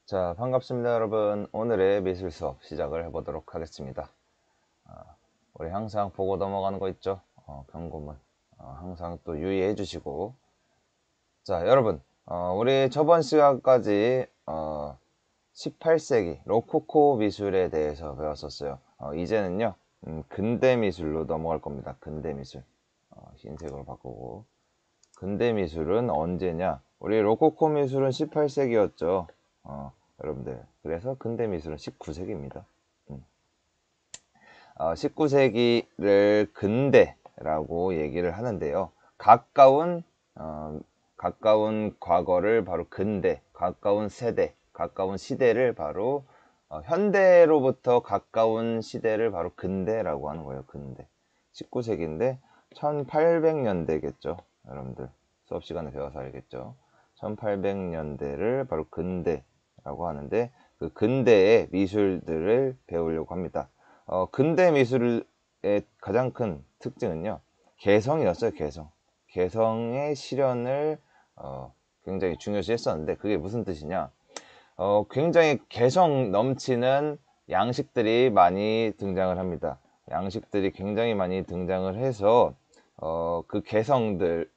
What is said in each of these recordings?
자, 반갑습니다, 여러분. 오늘의 미술 수업 시작을 해보도록 하겠습니다. 우리 항상 보고 넘어가는 거 있죠? 경고문. 항상 또 유의해 주시고. 자, 여러분. 우리 저번 시간까지 18세기 로코코 미술에 대해서 배웠었어요. 이제는요, 근대 미술로 넘어갈 겁니다. 근대 미술. 흰색으로 바꾸고. 근대 미술은 언제냐? 우리 로코코 미술은 18세기였죠. 여러분들. 그래서 근대 미술은 19세기입니다. 19세기를 근대라고 얘기를 하는데요. 가까운 과거를 바로 근대, 가까운 세대, 가까운 시대를 바로 현대로부터 가까운 시대를 바로 근대라고 하는 거예요. 근대. 19세기인데 1800년대겠죠. 여러분들 수업 시간에 배워서 알겠죠. 1800년대를 바로 근대라고 하는데 그 근대의 미술들을 배우려고 합니다. 근대 미술의 가장 큰 특징은요. 개성이었어요. 개성. 개성의 실현을 굉장히 중요시 했었는데 그게 무슨 뜻이냐. 굉장히 개성 넘치는 양식들이 많이 등장을 합니다. 양식들이 굉장히 많이 등장을 해서 그 개성들을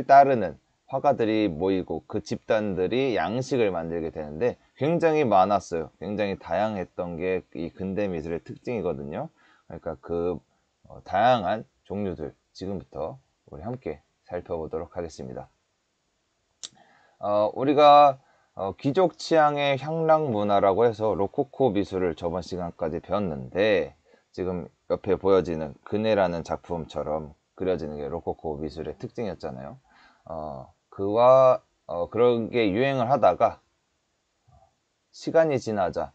따르는 화가들이 모이고 그 집단들이 양식을 만들게 되는데 굉장히 많았어요. 굉장히 다양했던 게 이 근대 미술의 특징이거든요. 그러니까 그 다양한 종류들 지금부터 우리 함께 살펴보도록 하겠습니다. 우리가 귀족 취향의 향락 문화라고 해서 로코코 미술을 저번 시간까지 배웠는데 지금 옆에 보여지는 그네라는 작품처럼 그려지는 게 로코코 미술의 특징이었잖아요. 그런 게 유행을 하다가 시간이 지나자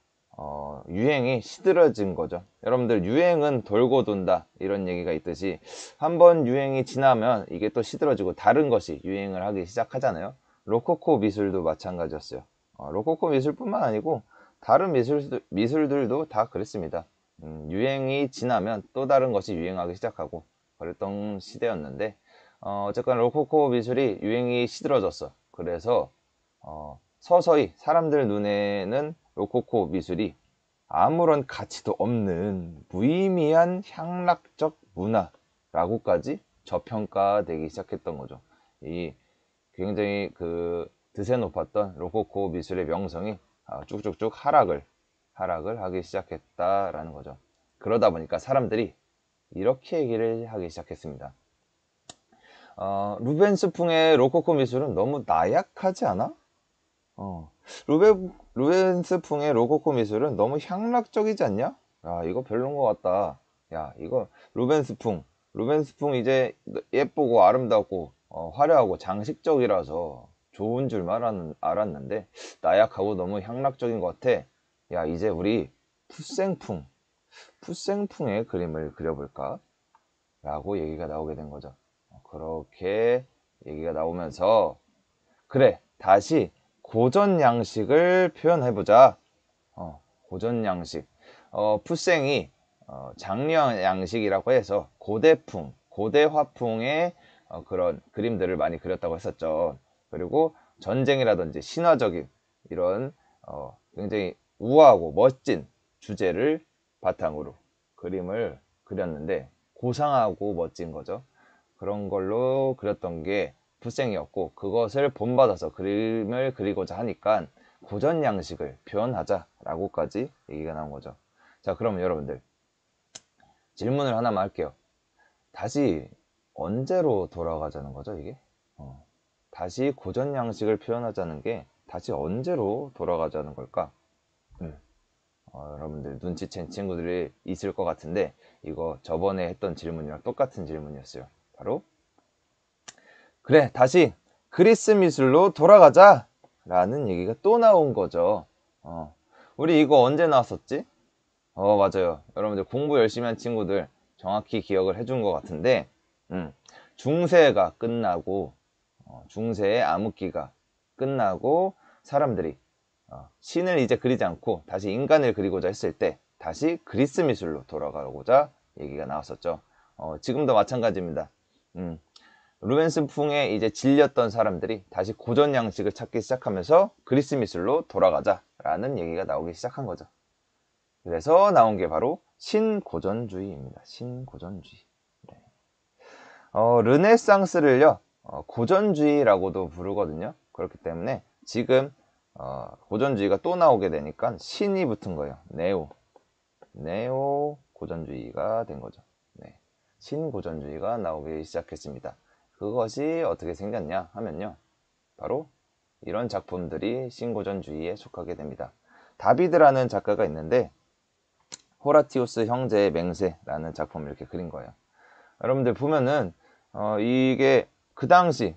유행이 시들어진 거죠. 여러분들 유행은 돌고 돈다 이런 얘기가 있듯이 한번 유행이 지나면 이게 또 시들어지고 다른 것이 유행을 하기 시작하잖아요. 로코코 미술도 마찬가지였어요. 로코코 미술뿐만 아니고 다른 미술들도 다 그랬습니다. 유행이 지나면 또 다른 것이 유행하기 시작하고 그랬던 시대였는데 어쨌건 로코코 미술이 유행이 시들어졌어. 그래서 서서히 사람들 눈에는 로코코 미술이 아무런 가치도 없는 무의미한 향락적 문화라고까지 저평가되기 시작했던 거죠. 이 굉장히 그 드세 높았던 로코코 미술의 명성이 쭉쭉쭉 하락을 하기 시작했다라는 거죠. 그러다 보니까 사람들이 이렇게 얘기를 하기 시작했습니다. 루벤스풍의 로코코 미술은 너무 나약하지 않아? 루벤스풍의 로코코 미술은 너무 향락적이지 않냐? 야, 이거 별론 것 같다. 야, 이거 루벤스풍 이제 예쁘고 아름답고 화려하고 장식적이라서 좋은 줄만 알았는데 나약하고 너무 향락적인 것 같아. 야, 이제 우리 풋생풍의 그림을 그려볼까? 라고 얘기가 나오게 된 거죠. 그렇게 얘기가 나오면서 그래, 다시 고전 양식을 표현해보자. 고전 양식. 풋생이 장려 양식이라고 해서 고대 화풍의 그런 그림들을 많이 그렸다고 했었죠. 그리고 전쟁이라든지 신화적인 이런 굉장히 우아하고 멋진 주제를 바탕으로 그림을 그렸는데 고상하고 멋진 거죠. 그런 걸로 그렸던 게 풋생이었고 그것을 본받아서 그림을 그리고자 하니까 고전 양식을 표현하자라고까지 얘기가 나온 거죠. 자, 그러면 여러분들 질문을 하나만 할게요. 다시 언제로 돌아가자는 거죠, 이게? 다시 고전 양식을 표현하자는 게 다시 언제로 돌아가자는 걸까? 여러분들 눈치챈 친구들이 있을 것 같은데 이거 저번에 했던 질문이랑 똑같은 질문이었어요. 바로 그래, 다시 그리스 미술로 돌아가자 라는 얘기가 또 나온 거죠. 우리 이거 언제 나왔었지? 맞아요. 여러분들 공부 열심히 한 친구들 정확히 기억을 해준 것 같은데 중세가 끝나고 중세의 암흑기가 끝나고 사람들이 신을 이제 그리지 않고 다시 인간을 그리고자 했을 때 다시 그리스 미술로 돌아가고자 얘기가 나왔었죠. 지금도 마찬가지입니다. 루벤스풍에 이제 질렸던 사람들이 다시 고전 양식을 찾기 시작하면서 그리스 미술로 돌아가자 라는 얘기가 나오기 시작한 거죠. 그래서 나온 게 바로 신고전주의입니다. 신고전주의. 네. 르네상스를요, 고전주의라고도 부르거든요. 그렇기 때문에 지금 고전주의가 또 나오게 되니까 신이 붙은 거예요. 네오 고전주의가 된 거죠. 네. 신고전주의가 나오기 시작했습니다. 그것이 어떻게 생겼냐 하면요, 바로 이런 작품들이 신고전주의에 속하게 됩니다. 다비드라는 작가가 있는데 호라티우스 형제의 맹세라는 작품을 이렇게 그린 거예요. 여러분들 보면은 이게 그 당시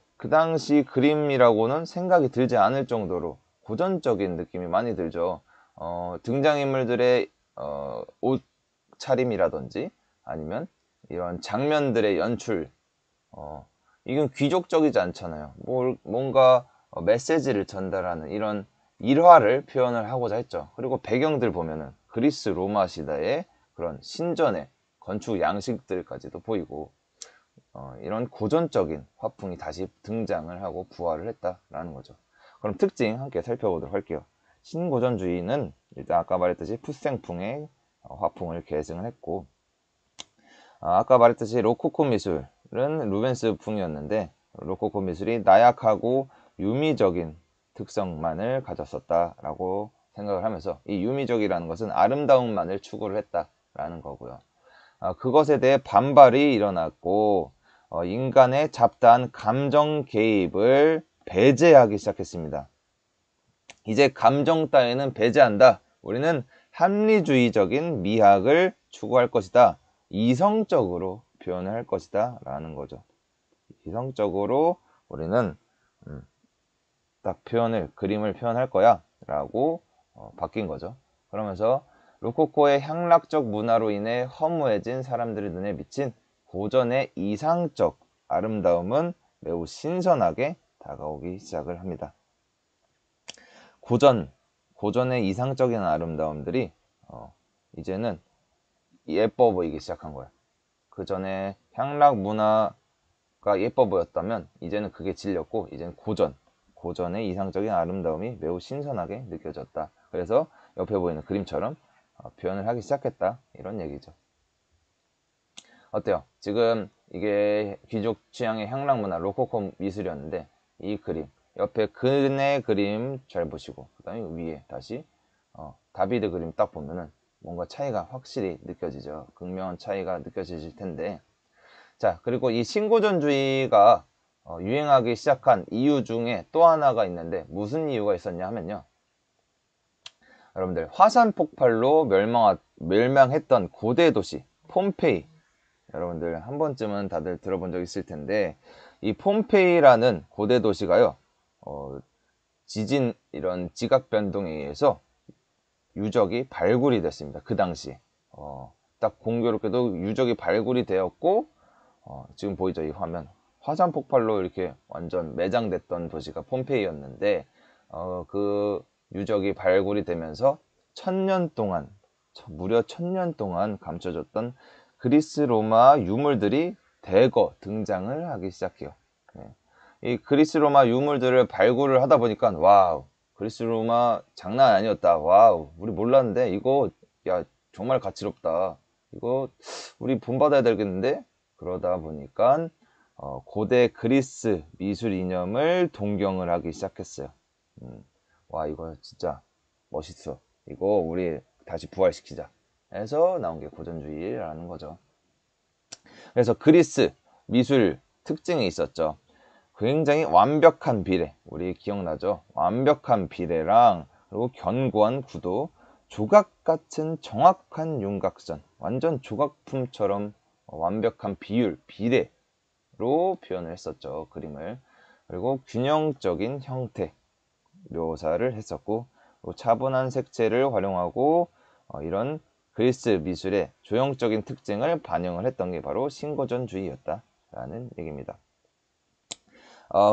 그림이라고는 생각이 들지 않을 정도로 고전적인 느낌이 많이 들죠. 등장인물들의 옷 차림이라든지 아니면 이런 장면들의 연출, 이건 귀족적이지 않잖아요. 뭔가 메시지를 전달하는 이런 일화를 표현을 하고자 했죠. 그리고 배경들 보면은 그리스 로마 시대의 그런 신전의 건축 양식들까지도 보이고, 이런 고전적인 화풍이 다시 등장을 하고 부활을 했다라는 거죠. 그럼 특징 함께 살펴보도록 할게요. 신고전주의는 일단 아까 말했듯이 푸생풍의 화풍을 계승을 했고, 아까 말했듯이 로코코 미술은 루벤스 풍이었는데, 로코코 미술이 나약하고 유미적인 특성만을 가졌었다라고 생각을 하면서, 이 유미적이라는 것은 아름다움만을 추구를 했다라는 거고요. 그것에 대해 반발이 일어났고, 인간의 잡다한 감정 개입을 배제하기 시작했습니다. 이제 감정 따위는 배제한다. 우리는 합리주의적인 미학을 추구할 것이다. 이성적으로 표현을 할 것이다 라는 거죠. 이성적으로 우리는 딱 그림을 표현할 거야 라고 바뀐 거죠. 그러면서 로코코의 향락적 문화로 인해 허무해진 사람들의 눈에 비친 고전의 이상적 아름다움은 매우 신선하게 다가오기 시작을 합니다. 고전의 이상적인 아름다움들이 이제는 예뻐 보이기 시작한 거예요. 그 전에 향락 문화가 예뻐 보였다면 이제는 그게 질렸고, 이제는 고전의 이상적인 아름다움이 매우 신선하게 느껴졌다. 그래서 옆에 보이는 그림처럼 표현을 하기 시작했다, 이런 얘기죠. 어때요? 지금 이게 귀족 취향의 향락 문화 로코코 미술이었는데, 이 그림 옆에 그네 그림 잘 보시고, 그 다음에 위에 다시 다비드 그림 딱 보면은 뭔가 차이가 확실히 느껴지죠. 극명한 차이가 느껴지실 텐데, 자, 그리고 이 신고전주의가 유행하기 시작한 이유 중에 또 하나가 있는데, 무슨 이유가 있었냐 하면요, 여러분들 화산 폭발로 멸망했던 고대 도시 폼페이, 여러분들 한 번쯤은 다들 들어본 적 있을 텐데, 이 폼페이라는 고대 도시가요, 지진, 이런 지각 변동에 의해서 유적이 발굴이 됐습니다. 그 당시에 딱 공교롭게도 유적이 발굴이 되었고, 지금 보이죠, 이 화면. 화산 폭발로 이렇게 완전 매장됐던 도시가 폼페이였는데, 그 유적이 발굴이 되면서 무려 1000년 동안 감춰졌던 그리스 로마 유물들이 대거 등장을 하기 시작해요. 네. 이 그리스 로마 유물들을 발굴을 하다 보니까, 와우, 그리스 로마 장난 아니었다. 와우, 우리 몰랐는데 이거 야 정말 가치롭다. 이거 우리 본받아야 되겠는데? 그러다 보니까 고대 그리스 미술 이념을 동경을 하기 시작했어요. 와, 이거 진짜 멋있어. 이거 우리 다시 부활시키자 해서 나온 게 고전주의라는 거죠. 그래서 그리스 미술 특징이 있었죠. 굉장히 완벽한 비례, 우리 기억나죠? 완벽한 비례랑, 그리고 견고한 구도, 조각 같은 정확한 윤곽선, 완전 조각품처럼 완벽한 비율, 비례로 표현을 했었죠, 그림을. 그리고 균형적인 형태 묘사를 했었고, 차분한 색채를 활용하고, 이런 그리스 미술의 조형적인 특징을 반영을 했던 게 바로 신고전주의였다라는 얘기입니다.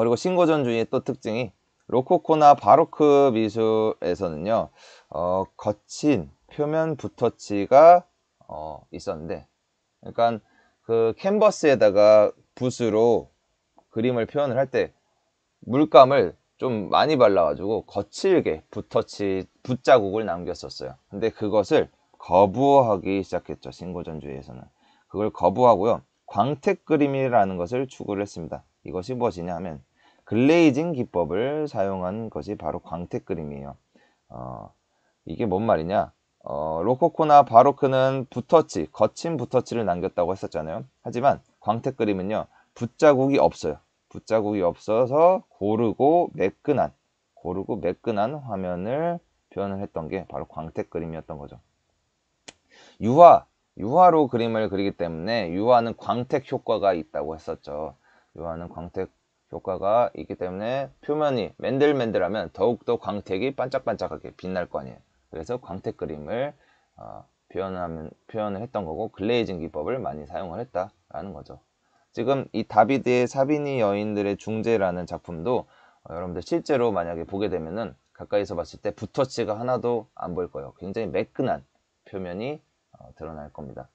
그리고 신고전주의의 또 특징이, 로코코나 바로크 미술에서는요, 거친 표면 붓터치가 있었는데, 그러니까 그 캔버스에다가 붓으로 그림을 표현을 할 때 물감을 좀 많이 발라가지고 거칠게 붓자국을 남겼었어요. 근데 그것을 거부하기 시작했죠. 신고전주의에서는. 그걸 거부하고요. 광택 그림이라는 것을 추구를 했습니다. 이것이 무엇이냐 하면 글레이징 기법을 사용한 것이 바로 광택 그림이에요. 이게 뭔 말이냐? 로코코나 바로크는 붓터치, 거친 붓터치를 남겼다고 했었잖아요. 하지만 광택 그림은요, 붓자국이 없어요. 붓자국이 없어서 고르고 매끈한 화면을 표현을 했던 게 바로 광택 그림이었던 거죠. 유화로 그림을 그리기 때문에 유화는 광택 효과가 있다고 했었죠. 유화는 광택 효과가 있기 때문에 표면이 맨들맨들하면 더욱더 광택이 반짝반짝하게 빛날 거 아니에요. 그래서 광택 그림을 표현을 했던 거고 글레이징 기법을 많이 사용을 했다라는 거죠. 지금 이 다비드의 사비니 여인들의 중재라는 작품도 여러분들 실제로 만약에 보게 되면은 가까이서 봤을 때 붓터치가 하나도 안 보일 거예요. 굉장히 매끈한 표면이 드러날 겁니다.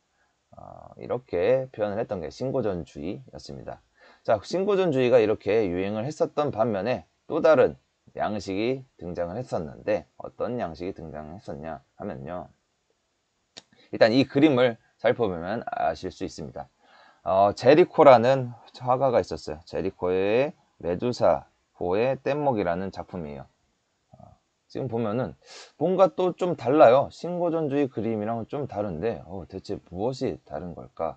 이렇게 표현을 했던 게 신고전주의였습니다. 자, 신고전주의가 이렇게 유행을 했었던 반면에 또 다른 양식이 등장을 했었는데 어떤 양식이 등장했었냐 하면요. 일단 이 그림을 살펴보면 아실 수 있습니다. 제리코라는 화가가 있었어요. 제리코의 메두사호의 뗏목이라는 작품이에요. 지금 보면은 뭔가 또 좀 달라요. 신고전주의 그림이랑은 좀 다른데 대체 무엇이 다른 걸까?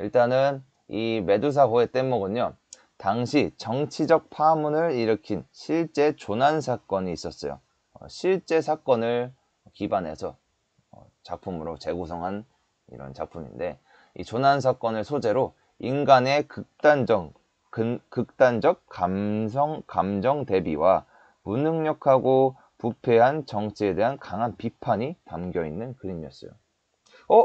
일단은 이 메두사호의 뗏목은요. 당시 정치적 파문을 일으킨 실제 조난 사건이 있었어요. 실제 사건을 기반해서 작품으로 재구성한 이런 작품인데 이 조난 사건을 소재로 인간의 극단적 감정 대비와 무능력하고 부패한 정치에 대한 강한 비판이 담겨 있는 그림이었어요.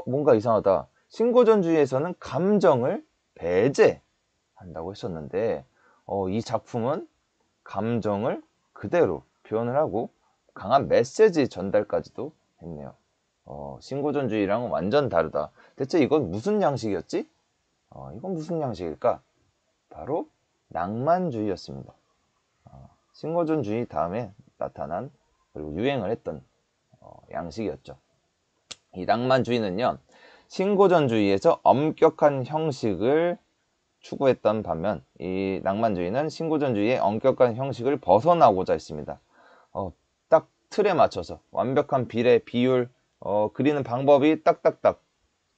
뭔가 이상하다. 신고전주의에서는 감정을 배제한다고 했었는데 이 작품은 감정을 그대로 표현을 하고 강한 메시지 전달까지도 했네요. 신고전주의랑은 완전 다르다. 대체 이건 무슨 양식이었지? 이건 무슨 양식일까? 바로 낭만주의였습니다. 신고전주의 다음에 나타난 그리고 유행을 했던 양식이었죠. 이 낭만주의는요. 신고전주의에서 엄격한 형식을 추구했던 반면 이 낭만주의는 신고전주의의 엄격한 형식을 벗어나고자 했습니다. 딱 틀에 맞춰서 완벽한 비례, 비율, 그리는 방법이 딱딱딱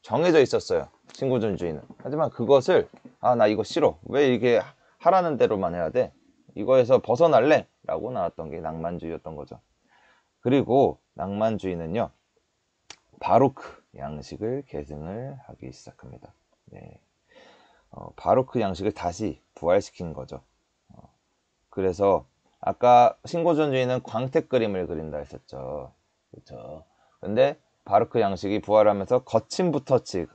정해져 있었어요. 신고전주의는. 하지만 그것을 나 이거 싫어. 왜 이게 하라는 대로만 해야 돼? 이거에서 벗어날래? 라고 나왔던 게 낭만주의였던 거죠. 그리고 낭만주의는요. 바로크 양식을 계승을 하기 시작합니다. 네. 바로크 양식을 다시 부활시킨 거죠. 그래서 아까 신고전주의는 광택 그림을 그린다 했었죠. 그렇죠. 근데 바로크 양식이 부활하면서 거친 붓터치를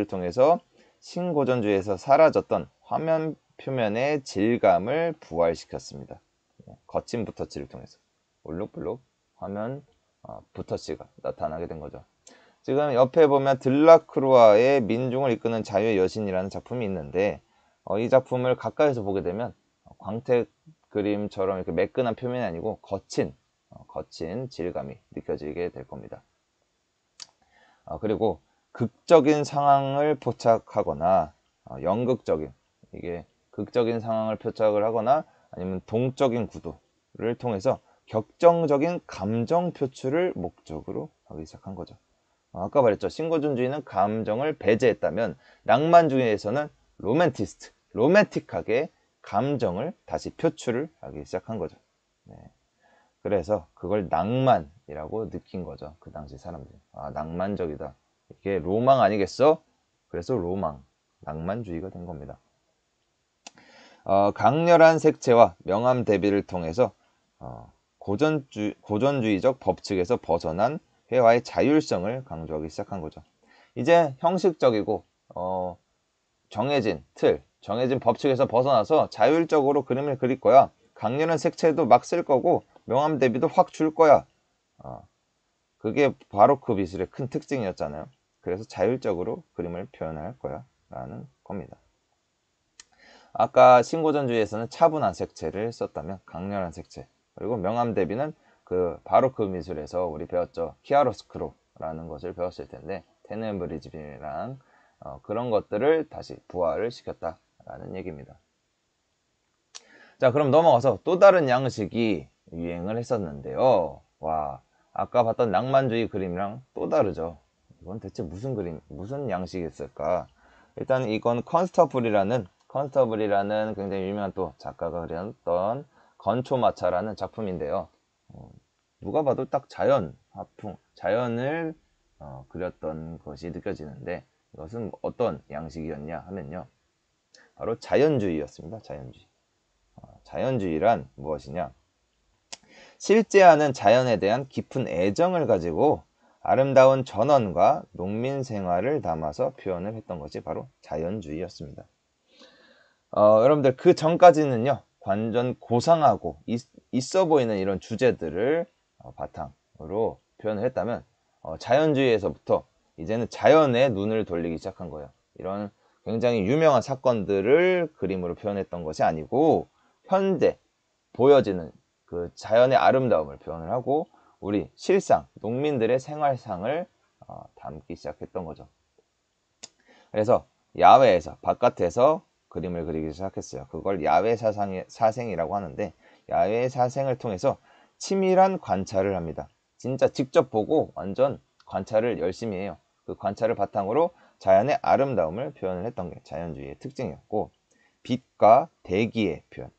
통해서 신고전주의에서 사라졌던 화면 표면의 질감을 부활시켰습니다. 거친 붓터치를 통해서 울룩불룩 화면 붓터치가 나타나게 된 거죠. 지금 옆에 보면 들라크루아의 민중을 이끄는 자유의 여신이라는 작품이 있는데 이 작품을 가까이서 보게 되면 광택 그림처럼 이렇게 매끈한 표면이 아니고 거친 질감이 느껴지게 될 겁니다. 그리고 극적인 상황을 포착하거나 연극적인 이게 극적인 상황을 포착을 하거나 아니면 동적인 구도를 통해서 격정적인 감정 표출을 목적으로 하기 시작한 거죠. 아까 말했죠. 신고전주의는 감정을 배제했다면 낭만주의에서는 로맨틱하게 감정을 다시 표출을 하기 시작한 거죠. 네. 그래서 그걸 낭만이라고 느낀 거죠. 그 당시 사람들이. 낭만적이다. 이게 로망 아니겠어? 그래서 낭만주의가 된 겁니다. 강렬한 색채와 명암 대비를 통해서 고전주의적 법칙에서 벗어난 회화의 자율성을 강조하기 시작한 거죠. 이제 형식적이고 정해진 법칙에서 벗어나서 자율적으로 그림을 그릴 거야. 강렬한 색채도 막 쓸 거고 명암 대비도 확 줄 거야. 그게 바로크 미술의 큰 특징이었잖아요. 그래서 자율적으로 그림을 표현할 거야 라는 겁니다. 아까 신고전주의에서는 차분한 색채를 썼다면 강렬한 색채, 그리고 명암 대비는 그 바로크 미술에서 우리 배웠죠. 키아로스크로라는 것을 배웠을 텐데 테네브리즘이랑 그런 것들을 다시 부활을 시켰다라는 얘기입니다. 자, 그럼 넘어가서 또 다른 양식이 유행을 했었는데요. 와, 아까 봤던 낭만주의 그림이랑 또 다르죠. 이건 대체 무슨 그림, 무슨 양식이 있을까? 일단 이건 컨스터블이라는 굉장히 유명한 또 작가가 그렸던 건초마차라는 작품인데요. 누가 봐도 딱 자연 화풍, 자연을 그렸던 것이 느껴지는데 이것은 어떤 양식이었냐 하면요. 바로 자연주의였습니다. 자연주의. 자연주의란 무엇이냐? 실제하는 자연에 대한 깊은 애정을 가지고 아름다운 전원과 농민 생활을 담아서 표현을 했던 것이 바로 자연주의였습니다. 여러분들 그 전까지는요, 완전 고상하고 있어 보이는 이런 주제들을 바탕으로 표현을 했다면 자연주의에서부터 이제는 자연에 눈을 돌리기 시작한 거예요. 이런 굉장히 유명한 사건들을 그림으로 표현했던 것이 아니고 현재 보여지는 그 자연의 아름다움을 표현을 하고 우리 실상, 농민들의 생활상을 담기 시작했던 거죠. 그래서 야외에서, 바깥에서 그림을 그리기 시작했어요. 그걸 야외 사생이라고 하는데 야외 사생을 통해서 치밀한 관찰을 합니다. 진짜 직접 보고 완전 관찰을 열심히 해요. 그 관찰을 바탕으로 자연의 아름다움을 표현을 했던 게 자연주의의 특징이었고 빛과 대기의 표현,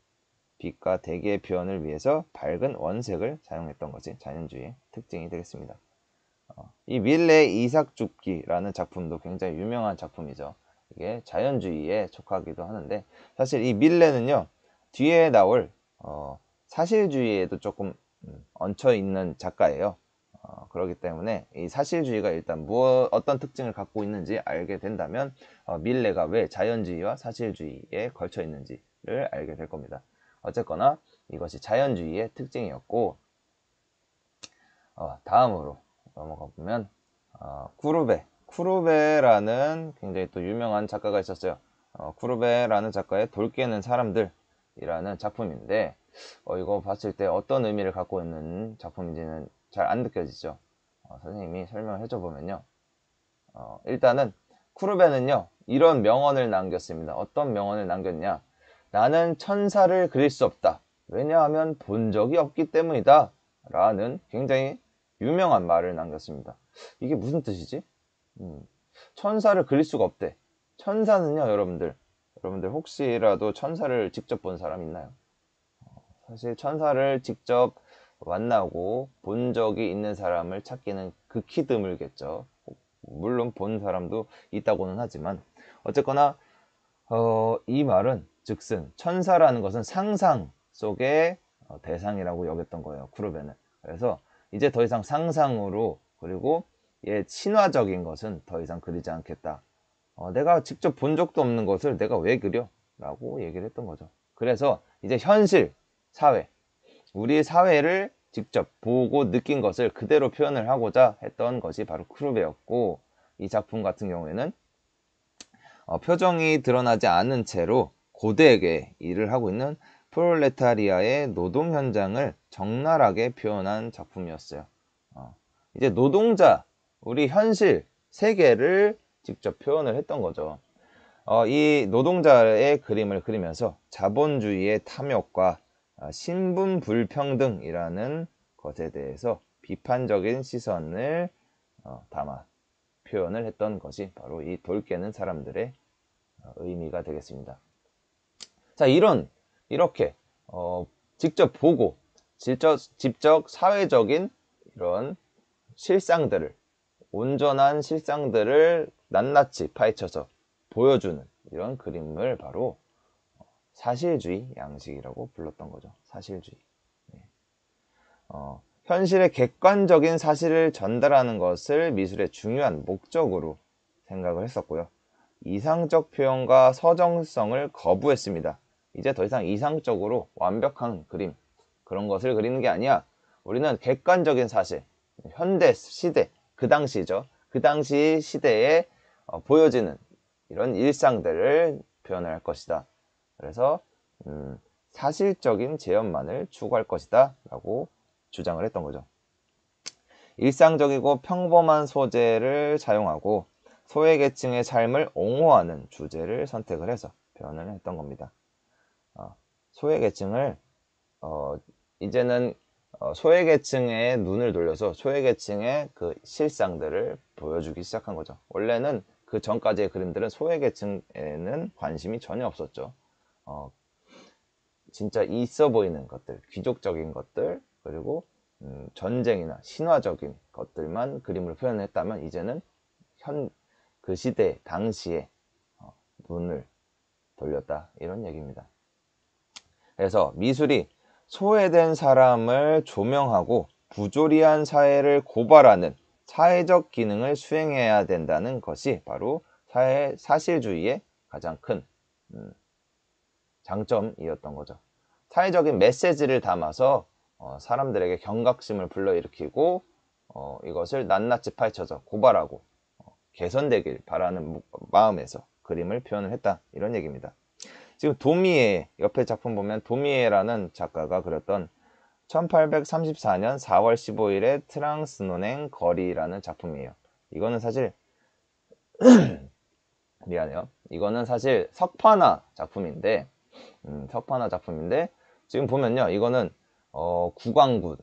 빛과 대기의 표현을 위해서 밝은 원색을 사용했던 것이 자연주의의 특징이 되겠습니다. 이 밀레의 이삭줍기라는 작품도 굉장히 유명한 작품이죠. 이게 자연주의에 속하기도 하는데 사실 이 밀레는요 뒤에 나올 사실주의에도 조금 얹혀 있는 작가예요. 그렇기 때문에 이 사실주의가 일단 어떤 특징을 갖고 있는지 알게 된다면 밀레가 왜 자연주의와 사실주의에 걸쳐 있는지를 알게 될 겁니다. 어쨌거나 이것이 자연주의의 특징이었고 다음으로 넘어가 보면 쿠르베라는 굉장히 또 유명한 작가가 있었어요. 쿠르베라는 작가의 돌 깨는 사람들이라는 작품인데 이거 봤을 때 어떤 의미를 갖고 있는 작품인지는 잘 안 느껴지죠. 선생님이 설명을 해줘 보면요. 일단은 쿠르베는요 이런 명언을 남겼습니다. 어떤 명언을 남겼냐? 나는 천사를 그릴 수 없다. 왜냐하면 본 적이 없기 때문이다. 라는 굉장히 유명한 말을 남겼습니다. 이게 무슨 뜻이지? 천사를 그릴 수가 없대. 천사는요, 여러분들 혹시라도 천사를 직접 본 사람 있나요? 사실 천사를 직접 만나고 본 적이 있는 사람을 찾기는 극히 드물겠죠. 물론 본 사람도 있다고는 하지만 어쨌거나 이 말은 즉슨 천사라는 것은 상상 속의 대상이라고 여겼던 거예요. 쿠르베는. 그래서 이제 더 이상 상상으로 그리고 신화적인 것은 더 이상 그리지 않겠다. 내가 직접 본 적도 없는 것을 내가 왜 그려? 라고 얘기를 했던 거죠. 그래서 이제 현실, 사회, 우리 사회를 직접 보고 느낀 것을 그대로 표현을 하고자 했던 것이 바로 쿠르베였고 이 작품 같은 경우에는 표정이 드러나지 않은 채로 고되게 일을 하고 있는 프롤레타리아의 노동 현장을 적나라하게 표현한 작품이었어요. 이제 노동자, 우리 현실 세계를 직접 표현을 했던 거죠. 이 노동자의 그림을 그리면서 자본주의의 탐욕과 신분 불평등이라는 것에 대해서 비판적인 시선을 담아 표현을 했던 것이 바로 이 돌 깨는 사람들의 의미가 되겠습니다. 자, 이렇게 직접 보고 직접 사회적인 이런 실상들을 온전한 실상들을 낱낱이 파헤쳐서 보여주는 이런 그림을 바로 사실주의 양식이라고 불렀던 거죠. 사실주의. 현실의 객관적인 사실을 전달하는 것을 미술의 중요한 목적으로 생각을 했었고요. 이상적 표현과 서정성을 거부했습니다. 이제 더 이상 이상적으로 완벽한 그림, 그런 것을 그리는 게 아니야. 우리는 객관적인 사실, 현대 시대, 그 당시죠. 그 당시 시대에 보여지는 이런 일상들을 표현을 할 것이다. 그래서 사실적인 재현만을 추구할 것이다 라고 주장을 했던 거죠. 일상적이고 평범한 소재를 사용하고 소외계층의 삶을 옹호하는 주제를 선택을 해서 표현을 했던 겁니다. 소외계층을 이제는 소외계층의 눈을 돌려서 소외계층의 그 실상들을 보여주기 시작한 거죠. 원래는 그 전까지의 그림들은 소외계층에는 관심이 전혀 없었죠. 진짜 있어 보이는 것들, 귀족적인 것들, 그리고 전쟁이나 신화적인 것들만 그림으로 표현했다면 이제는 그 시대 당시에 눈을 돌렸다 이런 얘기입니다. 그래서 미술이 소외된 사람을 조명하고 부조리한 사회를 고발하는 사회적 기능을 수행해야 된다는 것이 바로 사실주의의 가장 큰 장점이었던 거죠. 사회적인 메시지를 담아서 사람들에게 경각심을 불러일으키고 이것을 낱낱이 파헤쳐서 고발하고 개선되길 바라는 마음에서 그림을 표현을 했다 이런 얘기입니다. 지금 도미에 옆에 작품 보면 도미에라는 작가가 그렸던 1834년 4월 15일의 트랑스논행 거리라는 작품이에요. 이거는 사실 미안해요. 이거는 사실 석판화 작품인데 지금 보면요. 이거는 국왕군,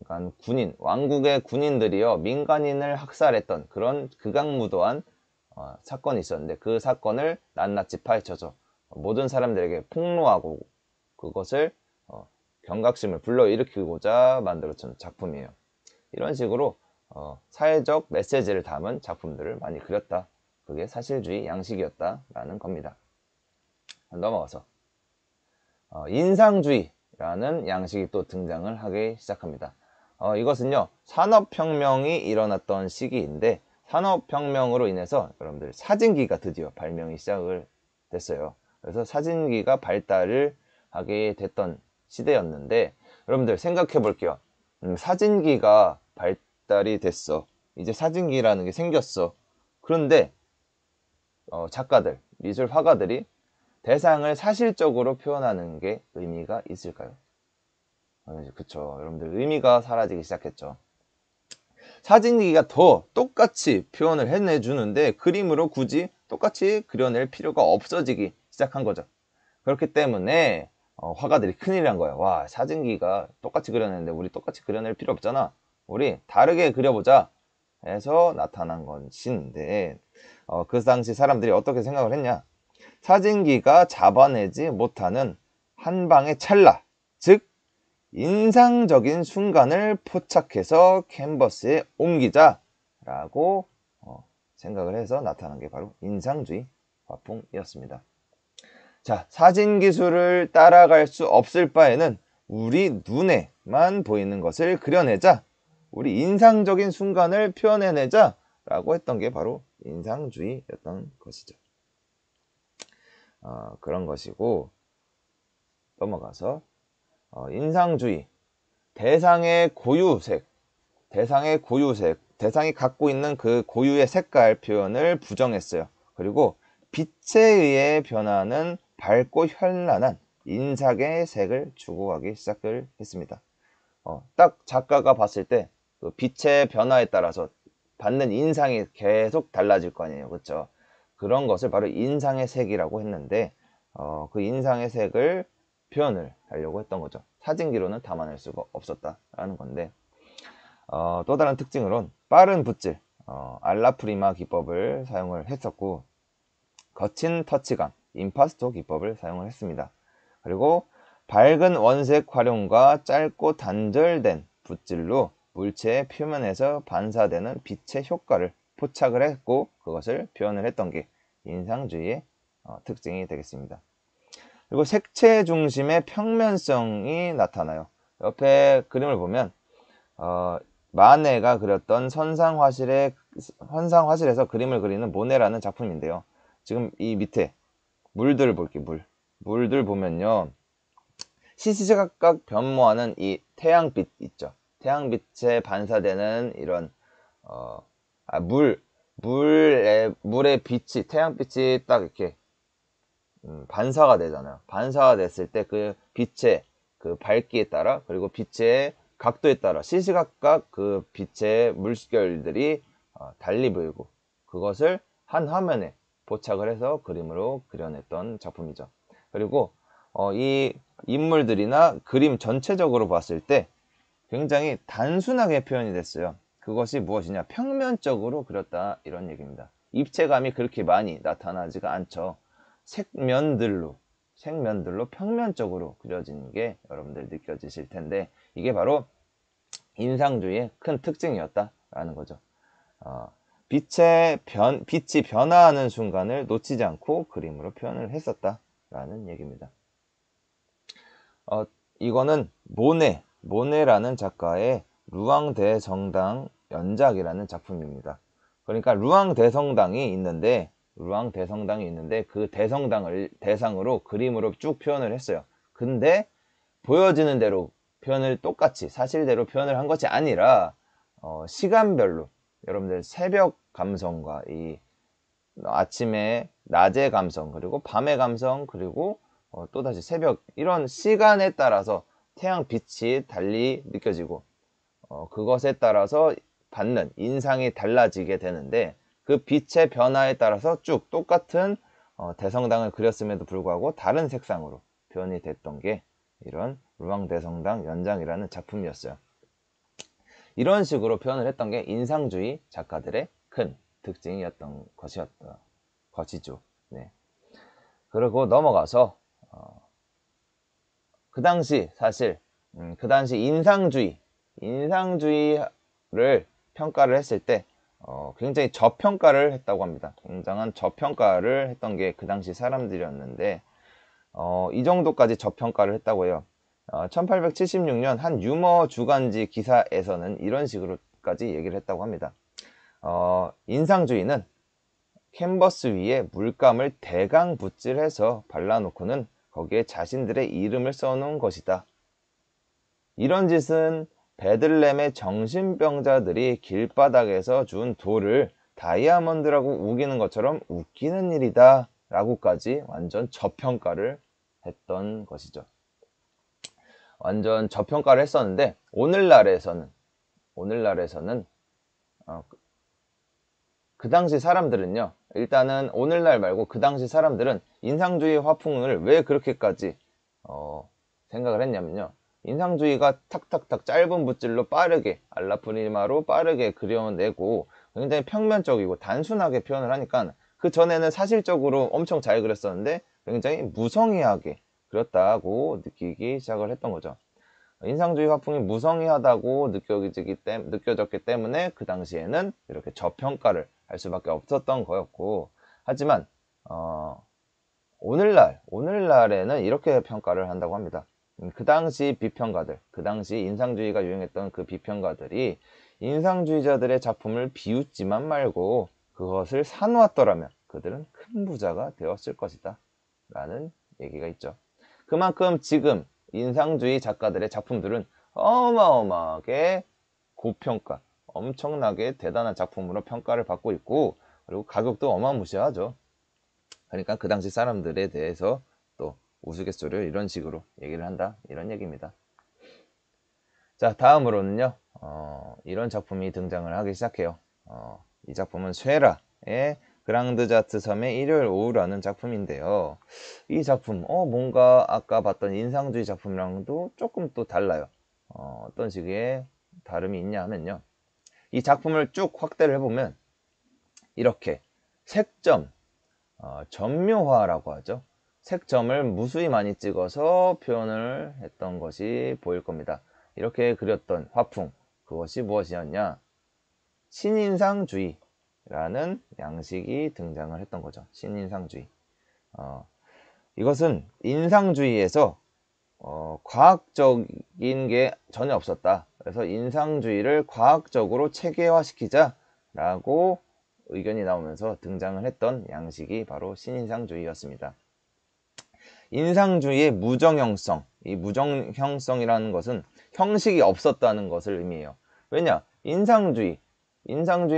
그러니까 군인, 왕국의 군인들이요. 민간인을 학살했던 그런 극악무도한 사건이 있었는데 그 사건을 낱낱이 파헤쳐서 모든 사람들에게 폭로하고 그것을 경각심을 불러일으키고자 만들어진 작품이에요. 이런 식으로 사회적 메시지를 담은 작품들을 많이 그렸다. 그게 사실주의 양식이었다라는 겁니다. 넘어가서 인상주의라는 양식이 또 등장을 하기 시작합니다. 이것은요 산업혁명이 일어났던 시기인데 산업혁명으로 인해서 여러분들 사진기가 드디어 발명이 시작을 됐어요. 그래서 사진기가 발달을 하게 됐던 시대였는데 여러분들 생각해 볼게요. 사진기가 발달이 됐어. 이제 사진기라는 게 생겼어. 그런데 작가들, 미술 화가들이 대상을 사실적으로 표현하는 게 의미가 있을까요? 그쵸. 여러분들 의미가 사라지기 시작했죠. 사진기가 더 똑같이 표현을 해내주는데 그림으로 굳이 똑같이 그려낼 필요가 없어지기 시작한 거죠. 그렇기 때문에 화가들이 큰일 난 거예요. 와, 사진기가 똑같이 그려내는데 우리 똑같이 그려낼 필요 없잖아. 우리 다르게 그려보자 해서 나타난 것인데 그 당시 사람들이 어떻게 생각을 했냐. 사진기가 잡아내지 못하는 한 방의 찰나, 즉 인상적인 순간을 포착해서 캔버스에 옮기자라고 생각을 해서 나타난 게 바로 인상주의 화풍이었습니다. 자, 사진 기술을 따라갈 수 없을 바에는 우리 눈에만 보이는 것을 그려내자, 우리 인상적인 순간을 표현해내자 라고 했던 게 바로 인상주의였던 것이죠. 그런 것이고 넘어가서 인상주의, 대상의 고유색, 대상이 갖고 있는 그 고유의 색깔 표현을 부정했어요. 그리고 빛에 의해 변하는 밝고 현란한 인상의 색을 추구하기 시작을 했습니다. 딱 작가가 봤을 때 그 빛의 변화에 따라서 받는 인상이 계속 달라질 거 아니에요. 그렇죠? 그런 것을 바로 인상의 색이라고 했는데 그 인상의 색을 표현을 하려고 했던 거죠. 사진기로는 담아낼 수가 없었다라는 건데 또 다른 특징으론 빠른 붓질, 알라프리마 기법을 사용을 했었고 거친 터치감, 임파스토 기법을 사용을 했습니다. 그리고 밝은 원색 활용과 짧고 단절된 붓질로 물체의 표면에서 반사되는 빛의 효과를 포착을 했고 그것을 표현을 했던 게 인상주의의 특징이 되겠습니다. 그리고 색채 중심의 평면성이 나타나요. 옆에 그림을 보면 마네가 그렸던 선상화실에서 그림을 그리는 모네라는 작품인데요. 지금 이 밑에 물들을 볼게요. 물들 보면요. 시시각각 변모하는 이 태양빛 있죠. 태양빛에 반사되는 이런 물의 빛이, 태양빛이 딱 이렇게 반사가 되잖아요. 반사가 됐을 때 그 빛의 그 밝기에 따라, 그리고 빛의 각도에 따라 시시각각 그 빛의 물결들이 달리 보이고, 그것을 한 화면에 포착을 해서 그림으로 그려냈던 작품이죠. 그리고 이 인물들이나 그림 전체적으로 봤을 때 굉장히 단순하게 표현이 됐어요. 그것이 무엇이냐? 평면적으로 그렸다, 이런 얘기입니다. 입체감이 그렇게 많이 나타나지가 않죠. 색면들로 평면적으로 그려지는 게 여러분들 느껴지실 텐데, 이게 바로 인상주의의 큰 특징이었다라는 거죠. 빛이 변화하는 순간을 놓치지 않고 그림으로 표현을 했었다라는 얘기입니다. 이거는 모네라는 작가의 루앙 대성당 연작이라는 작품입니다. 그러니까 루앙 대성당이 있는데 그 대성당을 대상으로 그림으로 쭉 표현을 했어요. 근데 보여지는 대로 표현을 똑같이 사실대로 표현을 한 것이 아니라 시간별로 여러분들 새벽 감성과 이 아침에 낮의 감성, 그리고 밤의 감성, 그리고 또다시 새벽, 이런 시간에 따라서 태양 빛이 달리 느껴지고 그것에 따라서 받는 인상이 달라지게 되는데, 그 빛의 변화에 따라서 쭉 똑같은 대성당을 그렸음에도 불구하고 다른 색상으로 표현이 됐던 게 이런 루앙 대성당 연장이라는 작품이었어요. 이런 식으로 표현을 했던 게 인상주의 작가들의 큰 특징이었던 것이죠. 네. 그리고 넘어가서 그 당시 사실 그 당시 인상주의를 평가를 했을 때 굉장히 저평가를 했다고 합니다. 굉장한 저평가를 했던 게 그 당시 사람들이었는데, 이 정도까지 저평가를 했다고 해요. 1876년 한 유머 주간지 기사에서는 이런 식으로까지 얘기를 했다고 합니다. 인상주의는 캔버스 위에 물감을 대강 붓질해서 발라놓고는 거기에 자신들의 이름을 써놓은 것이다. 이런 짓은 베들렘의 정신병자들이 길바닥에서 준 돌을 다이아몬드라고 우기는 것처럼 웃기는 일이다 라고까지 완전 저평가를 했던 것이죠. 완전 저평가를 했었는데, 오늘날에서는 그 당시 사람들은요, 일단은 오늘날 말고 그 당시 사람들은 인상주의 화풍을 왜 그렇게까지 생각을 했냐면요, 인상주의가 탁탁탁 짧은 붓질로 빠르게 알라프리마로 빠르게 그려내고 굉장히 평면적이고 단순하게 표현을 하니까, 그 전에는 사실적으로 엄청 잘 그렸었는데 굉장히 무성의하게 그렸다고 느끼기 시작을 했던 거죠. 인상주의 화풍이 무성의하다고 느껴졌기 때문에 그 당시에는 이렇게 저평가를 할 수밖에 없었던 거였고, 하지만 오늘날에는 이렇게 평가를 한다고 합니다. 그 당시 비평가들, 그 당시 인상주의가 유행했던 그 비평가들이 인상주의자들의 작품을 비웃지만 말고 그것을 사놓았더라면 그들은 큰 부자가 되었을 것이다 라는 얘기가 있죠. 그만큼 지금 인상주의 작가들의 작품들은 어마어마하게 고평가, 엄청나게 대단한 작품으로 평가를 받고 있고, 그리고 가격도 어마무시하죠. 그러니까 그 당시 사람들에 대해서 또 우스갯소리를 이런 식으로 얘기를 한다, 이런 얘기입니다. 자, 다음으로는요, 이런 작품이 등장을 하기 시작해요. 이 작품은 쇠라의 그랑드자트 섬의 일요일 오후라는 작품인데요. 이 작품 뭔가 아까 봤던 인상주의 작품이랑도 조금 또 달라요. 어떤 식의 다름이 있냐 하면요, 이 작품을 쭉 확대를 해보면 이렇게 색점, 점묘화라고 하죠. 색점을 무수히 많이 찍어서 표현을 했던 것이 보일 겁니다. 이렇게 그렸던 화풍, 그것이 무엇이었냐? 신인상주의라는 양식이 등장을 했던 거죠. 신인상주의. 이것은 인상주의에서 과학적인 게 전혀 없었다. 그래서 인상주의를 과학적으로 체계화시키자라고 의견이 나오면서 등장을 했던 양식이 바로 신인상주의였습니다. 인상주의의 무정형성, 이 무정형성이라는 것은 형식이 없었다는 것을 의미해요. 왜냐? 인상주의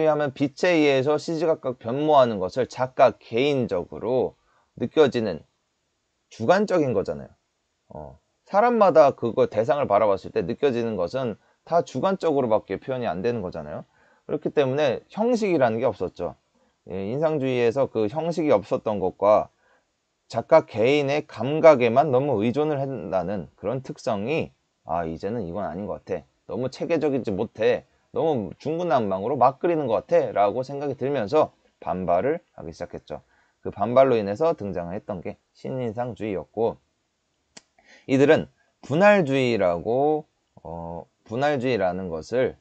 하면 빛에 의해서 시시각각 변모하는 것을 작가 개인적으로 느껴지는 주관적인 거잖아요. 사람마다 그거 대상을 바라봤을 때 느껴지는 것은 다 주관적으로밖에 표현이 안 되는 거잖아요. 그렇기 때문에 형식이라는 게 없었죠. 예, 인상주의에서 그 형식이 없었던 것과 작가 개인의 감각에만 너무 의존을 한다는 그런 특성이 이제는 이건 아닌 것 같아. 너무 체계적이지 못해. 너무 중구난방으로 막 그리는 것 같아. 라고 생각이 들면서 반발을 하기 시작했죠. 그 반발로 인해서 등장을 했던 게 신인상주의였고, 이들은 분할주의라는 것을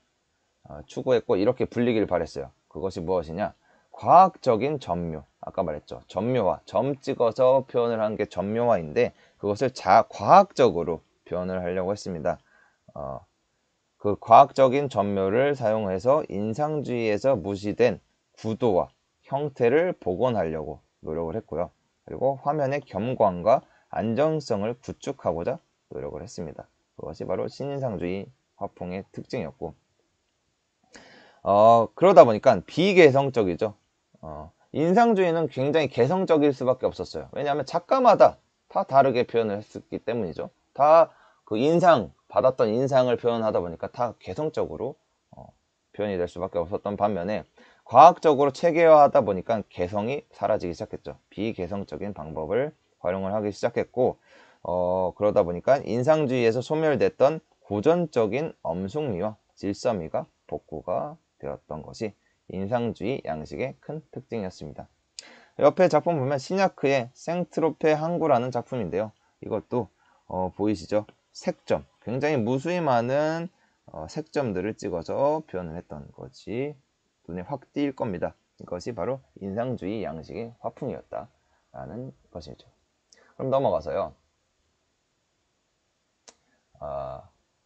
추구했고 이렇게 불리기를 바랬어요. 그것이 무엇이냐? 과학적인 점묘. 아까 말했죠. 점묘화. 점 찍어서 표현을 한 게 점묘화인데 그것을 과학적으로 표현을 하려고 했습니다. 그 과학적인 점묘를 사용해서 인상주의에서 무시된 구도와 형태를 복원하려고 노력을 했고요. 그리고 화면의 겸광과 안정성을 구축하고자 노력을 했습니다. 그것이 바로 신인상주의 화풍의 특징이었고, 그러다 보니까 비개성적이죠. 인상주의는 굉장히 개성적일 수밖에 없었어요. 왜냐하면 작가마다 다 다르게 표현을 했기 때문이죠. 다 그 받았던 인상을 표현하다 보니까 다 개성적으로 표현이 될 수밖에 없었던 반면에 과학적으로 체계화하다 보니까 개성이 사라지기 시작했죠. 비개성적인 방법을 활용을 하기 시작했고, 그러다 보니까 인상주의에서 소멸됐던 고전적인 엄숙미와 질서미가 복구가 되었던 것이 인상주의 양식의 큰 특징이었습니다. 옆에 작품 보면 시냐크의 생트로페 항구라는 작품인데요. 이것도 보이시죠? 색점, 굉장히 무수히 많은 색점들을 찍어서 표현을 했던 것이 눈에 확 띌 겁니다. 이것이 바로 인상주의 양식의 화풍이었다라는 것이죠. 그럼 넘어가서요.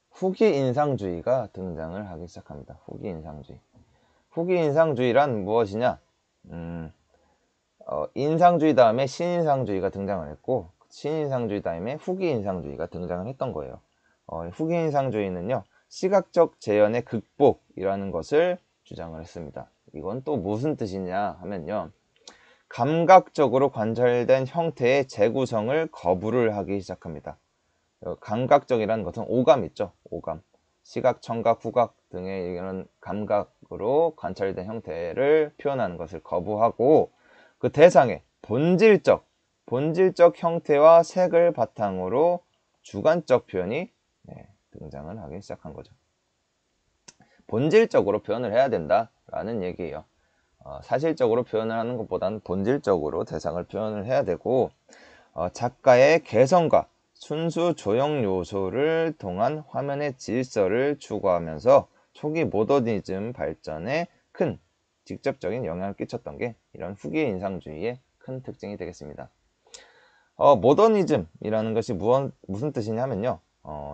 후기 인상주의가 등장을 하기 시작합니다. 후기 인상주의. 후기 인상주의란 무엇이냐? 인상주의 다음에 신인상주의가 등장을 했고, 신인상주의 다음에 후기 인상주의가 등장을 했던 거예요. 후기 인상주의는요, 시각적 재현의 극복이라는 것을 주장을 했습니다. 이건 또 무슨 뜻이냐 하면요, 감각적으로 관찰된 형태의 재구성을 거부를 하기 시작합니다. 감각적이라는 것은 오감 있죠. 오감. 시각, 청각, 후각 등의 이런 감각으로 관찰된 형태를 표현하는 것을 거부하고 그 대상의 본질적 형태와 색을 바탕으로 주관적 표현이 등장을 하기 시작한 거죠. 본질적으로 표현을 해야 된다라는 얘기예요. 사실적으로 표현을 하는 것보다는 본질적으로 대상을 표현을 해야 되고, 작가의 개성과 순수 조형 요소를 통한 화면의 질서를 추구하면서 초기 모더니즘 발전에 큰 직접적인 영향을 끼쳤던 게 이런 후기 인상주의의 큰 특징이 되겠습니다. 모더니즘이라는 것이 무슨 뜻이냐면요,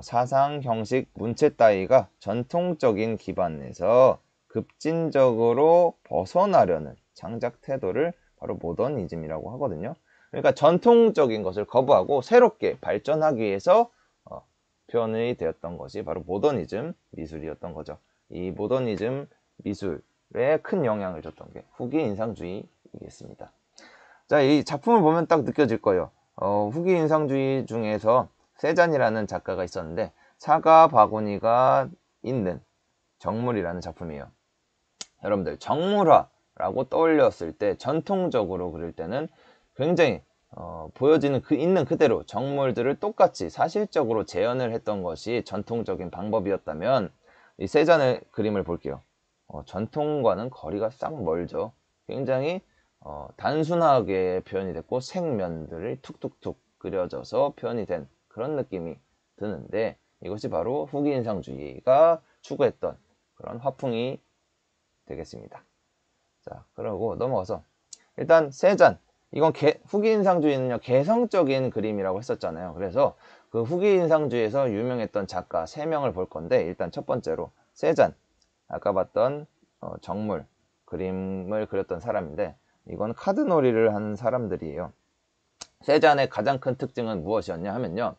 사상, 형식, 문체 따위가 전통적인 기반에서 급진적으로 벗어나려는 창작 태도를 바로 모더니즘이라고 하거든요. 그러니까 전통적인 것을 거부하고 새롭게 발전하기 위해서 표현이 되었던 것이 바로 모더니즘 미술이었던 거죠. 이 모더니즘 미술에 큰 영향을 줬던 게 후기 인상주의이겠습니다. 자, 이 작품을 보면 딱 느껴질 거예요. 후기 인상주의 중에서 세잔이라는 작가가 있었는데 사과 바구니가 있는 정물이라는 작품이에요. 여러분들, 정물화라고 떠올렸을 때 전통적으로 그릴 때는 굉장히 보여지는 있는 그대로 정물들을 똑같이 사실적으로 재현을 했던 것이 전통적인 방법이었다면 이 세잔의 그림을 볼게요. 전통과는 거리가 싹 멀죠. 굉장히 단순하게 표현이 됐고 색면들이 툭툭툭 그려져서 표현이 된 그런 느낌이 드는데, 이것이 바로 후기 인상주의가 추구했던 그런 화풍이 되겠습니다. 자, 그러고 넘어가서 일단 세잔, 이건 후기 인상주의는요 개성적인 그림이라고 했었잖아요. 그래서 그 후기 인상주의에서 유명했던 작가 3명을 볼 건데, 일단 첫 번째로 세잔, 아까 봤던 정물 그림을 그렸던 사람인데, 이건 카드놀이를 하는 사람들이에요. 세잔의 가장 큰 특징은 무엇이었냐 하면요,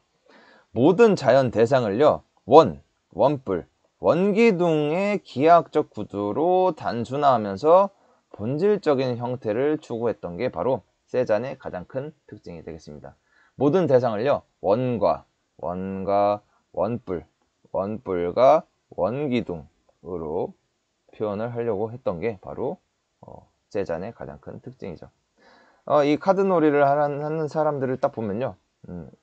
모든 자연 대상을요 원뿔, 원기둥의 기하학적 구조로 단순화하면서 본질적인 형태를 추구했던 게 바로 세잔의 가장 큰 특징이 되겠습니다. 모든 대상을요, 원뿔과 원기둥으로 표현을 하려고 했던 게 바로 세잔의 가장 큰 특징이죠. 이 카드놀이를 하는 사람들을 딱 보면요,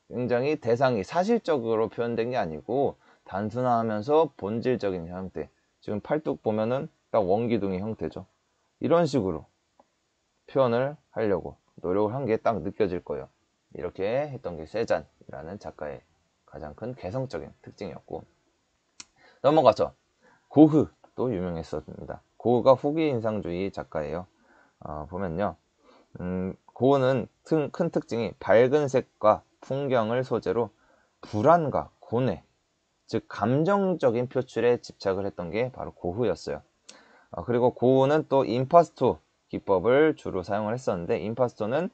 굉장히 대상이 사실적으로 표현된 게 아니고 단순화하면서 본질적인 형태. 지금 팔뚝 보면은 딱 원기둥의 형태죠. 이런 식으로 표현을 하려고 노력을 한 게 딱 느껴질 거예요. 이렇게 했던 게 세잔이라는 작가의 가장 큰 개성적인 특징이었고, 넘어가서 고흐도 유명했었습니다. 고흐가 후기 인상주의 작가예요. 보면요, 고흐는 큰 특징이 밝은 색과 풍경을 소재로 불안과 고뇌, 즉 감정적인 표출에 집착을 했던 게 바로 고흐였어요. 그리고 고흐는 또 임파스토 기법을 주로 사용을 했었는데, 임파스토는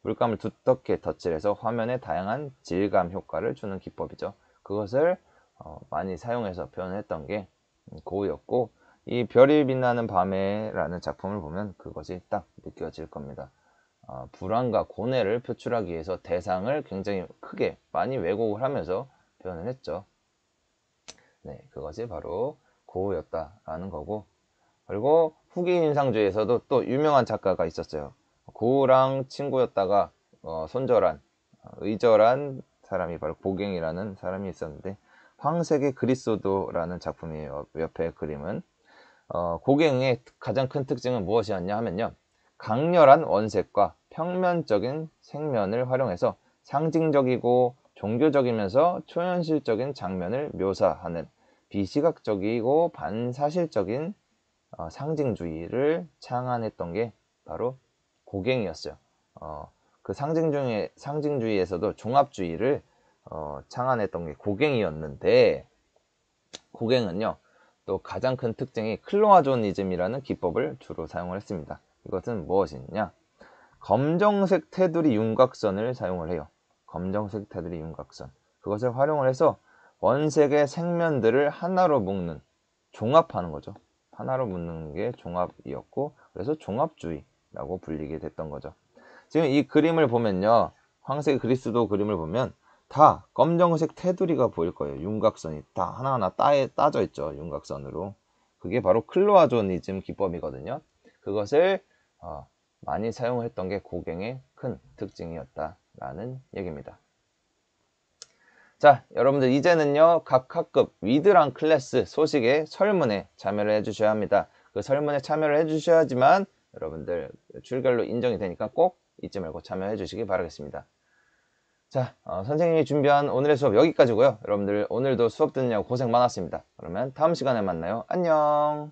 물감을 두텁게 덧칠해서 화면에 다양한 질감 효과를 주는 기법이죠. 그것을 많이 사용해서 표현을 했던 게 고흐였고, 이 별이 빛나는 밤에라는 작품을 보면 그것이 딱 느껴질 겁니다. 불안과 고뇌를 표출하기 위해서 대상을 굉장히 크게 많이 왜곡을 하면서 표현을 했죠. 네, 그것이 바로 고흐였다라는 거고, 그리고 후기 인상주의에서도 또 유명한 작가가 있었어요. 고흐랑 친구였다가 손절한, 의절한 사람이 바로 고갱이라는 사람이 있었는데, 황색의 그리스도라는 작품이에요. 옆에 그림은. 고갱의 가장 큰 특징은 무엇이었냐 하면요, 강렬한 원색과 평면적인 색면을 활용해서 상징적이고 종교적이면서 초현실적인 장면을 묘사하는 비시각적이고 반사실적인 상징주의를 창안했던 게 바로 고갱이었어요. 그 상징주의에서도 종합주의를 창안했던 게 고갱이었는데, 고갱은요, 또 가장 큰 특징이 클로아조니즘이라는 기법을 주로 사용을 했습니다. 이것은 무엇이냐? 검정색 테두리 윤곽선을 사용을 해요. 검정색 테두리 윤곽선. 그것을 활용을 해서 원색의 색면들을 하나로 묶는, 종합하는 거죠. 하나로 묶는 게 종합이었고, 그래서 종합주의라고 불리게 됐던 거죠. 지금 이 그림을 보면요, 황색 그리스도 그림을 보면 다 검정색 테두리가 보일 거예요. 윤곽선이 다 하나하나 따져 있죠. 윤곽선으로. 그게 바로 클로아조니즘 기법이거든요. 그것을 많이 사용했던 게 고갱의 큰 특징이었다라는 얘기입니다. 자, 여러분들 이제는요, 각 학급 위드랑 클래스 소식에 설문에 참여를 해주셔야 합니다. 그 설문에 참여를 해주셔야지만 여러분들 출결로 인정이 되니까 꼭 잊지 말고 참여해 주시기 바라겠습니다. 자, 선생님이 준비한 오늘의 수업 여기까지고요. 여러분들 오늘도 수업 듣느냐고 고생 많았습니다. 그러면 다음 시간에 만나요. 안녕.